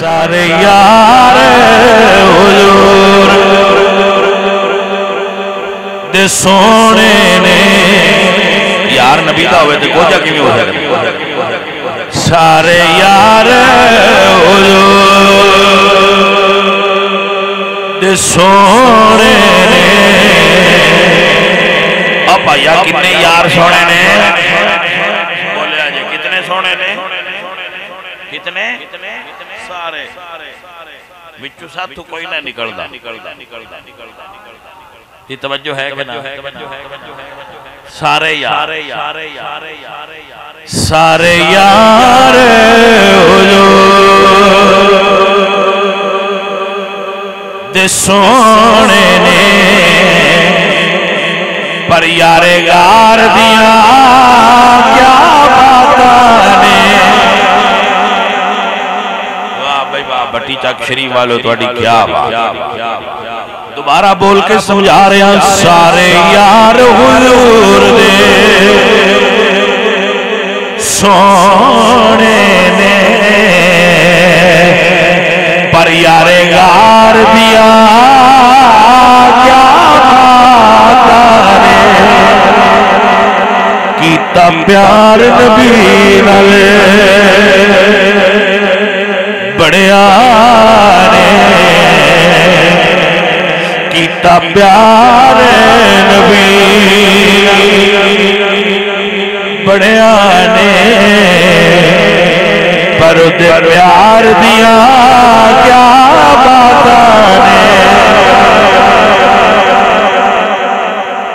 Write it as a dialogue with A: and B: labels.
A: सारे यार हुजूर दे सोने ने यार नबी दा होवे ते कोजा किवें हो सकदा सारे यार हुजूर दे सोने ने अब भैया कितने यार सोने ने बोलिया जी कितने सोने ने कितने सारे विचू साथू कोई ना निकलदा ये तवज्जो है कि ना सारे यार सारे यार दे सोने ने पर यारे गार दिया क्या बातां ने वाह भाई वाह भट्टी चक शरीफ वालों तुहाडी क्या बात दोबारा बोल के समझा रहे हैं सारे यार हुजूर दे सोने ने पर यारे गार दिया क्या बातां ने कीता प्यार नबी नाल बड़िया ने कीता प्यार नबी बड़िया ने पर उदे प्यार दिया क्या